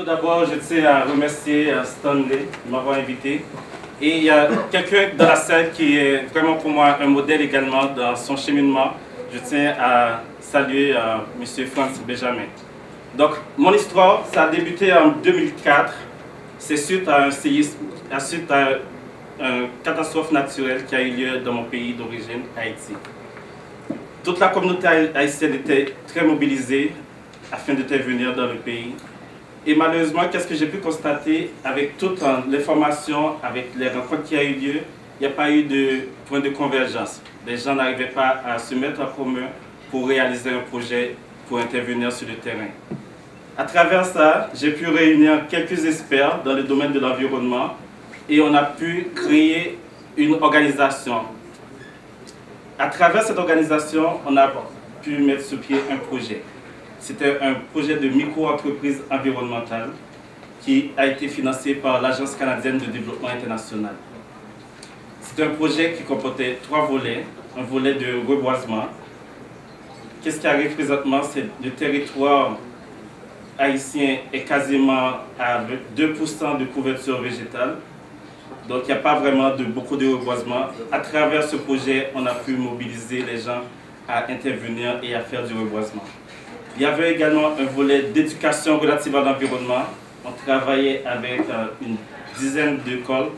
d'abord, je tiens à remercier Stanley de m'avoir invité. Et il y a quelqu'un dans la salle qui est vraiment pour moi un modèle également dans son cheminement. Je tiens à saluer M. Franz Benjamin. Donc, mon histoire, ça a débuté en 2004. C'est suite à un séisme, suite à une catastrophe naturelle qui a eu lieu dans mon pays d'origine, Haïti. Toute la communauté haïtienne était très mobilisée afin d'intervenir dans le pays. Et malheureusement, qu'est-ce que j'ai pu constater avec toute l'information, avec les rencontres qui ont eu lieu, il n'y a pas eu de point de convergence. Les gens n'arrivaient pas à se mettre en commun pour réaliser un projet, pour intervenir sur le terrain. À travers ça, j'ai pu réunir quelques experts dans le domaine de l'environnement et on a pu créer une organisation. À travers cette organisation, on a pu mettre sur pied un projet. C'était un projet de micro-entreprise environnementale qui a été financé par l'Agence canadienne de développement international. C'est un projet qui comportait 3 volets. Un volet de reboisement. Qu'est-ce qui arrive présentement? C'est le territoire haïtien est quasiment à 2% de couverture végétale. Donc il n'y a pas vraiment beaucoup de reboisement. À travers ce projet, on a pu mobiliser les gens à intervenir et à faire du reboisement. Il y avait également un volet d'éducation relative à l'environnement. On travaillait avec une dizaine d'écoles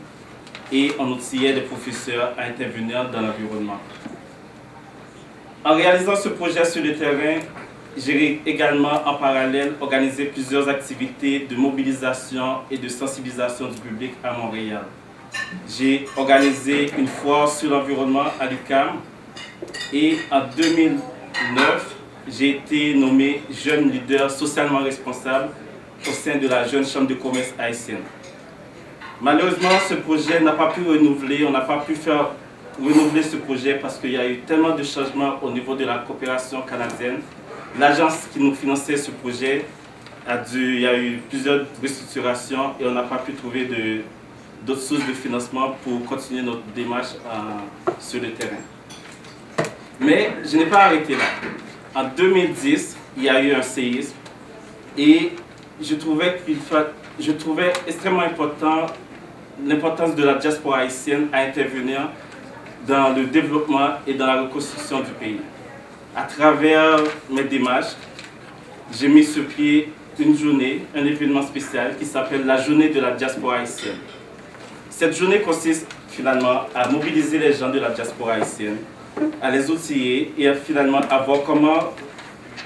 et on outillait des professeurs à intervenir dans l'environnement. En réalisant ce projet sur le terrain, j'ai également en parallèle organisé plusieurs activités de mobilisation et de sensibilisation du public à Montréal. J'ai organisé une foire sur l'environnement à l'UQAM et en 2009, j'ai été nommé jeune leader socialement responsable au sein de la Jeune Chambre de commerce haïtienne. Malheureusement, ce projet n'a pas pu renouveler, on n'a pas pu faire renouveler ce projet parce qu'il y a eu tellement de changements au niveau de la coopération canadienne. L'agence qui nous finançait ce projet, il y a eu plusieurs restructurations et on n'a pas pu trouver d'autres sources de financement pour continuer notre démarche sur le terrain. Mais je n'ai pas arrêté là. En 2010, il y a eu un séisme et je trouvais extrêmement important l'importance de la diaspora haïtienne à intervenir dans le développement et dans la reconstruction du pays. À travers mes démarches, j'ai mis sur pied une journée, un événement spécial qui s'appelle la Journée de la diaspora haïtienne. Cette journée consiste finalement à mobiliser les gens de la diaspora haïtienne, à les outiller et finalement à voir comment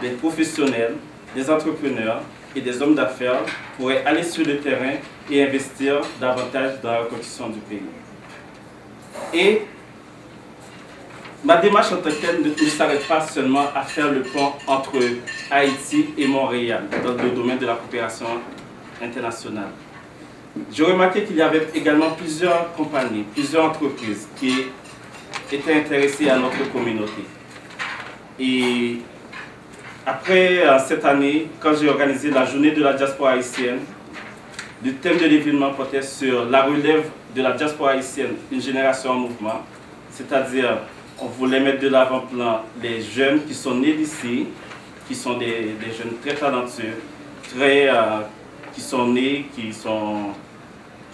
des professionnels, des entrepreneurs et des hommes d'affaires pourraient aller sur le terrain et investir davantage dans la reconstruction du pays. Et ma démarche en tant que telle ne s'arrête pas seulement à faire le pont entre Haïti et Montréal dans le domaine de la coopération internationale. J'ai remarqué qu'il y avait également plusieurs compagnies, plusieurs entreprises qui étaient intéressées à notre communauté. Et après cette année, quand j'ai organisé la journée de la diaspora haïtienne, le thème de l'événement portait sur la relève de la diaspora haïtienne, une génération en mouvement, c'est-à-dire on voulait mettre de l'avant-plan les jeunes qui sont nés d'ici, qui sont des jeunes très talentueux, qui sont nés, qui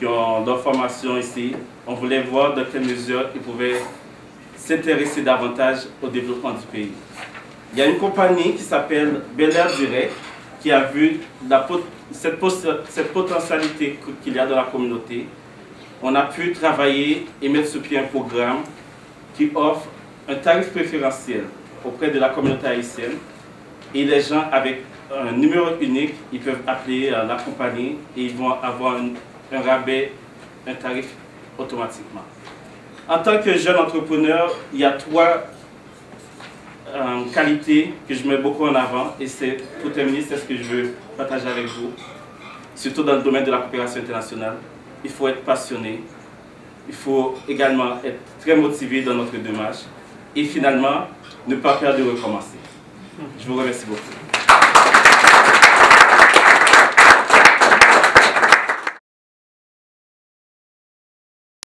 ont leur formation ici. On voulait voir dans quelle mesure ils pouvaient s'intéresser davantage au développement du pays. Il y a une compagnie qui s'appelle Bel Air Direct qui a vu cette potentialité qu'il y a dans la communauté. On a pu travailler et mettre sur pied un programme qui offre un tarif préférentiel auprès de la communauté haïtienne et les gens avec un numéro unique, ils peuvent appeler la compagnie et ils vont avoir un rabais, un tarif automatiquement. En tant que jeune entrepreneur, il y a 3 qualités que je mets beaucoup en avant et pour terminer, c'est ce que je veux partager avec vous, surtout dans le domaine de la coopération internationale. Il faut être passionné, il faut également être très motivé dans notre démarche et finalement, ne pas perdre de recommencer. Je vous remercie beaucoup.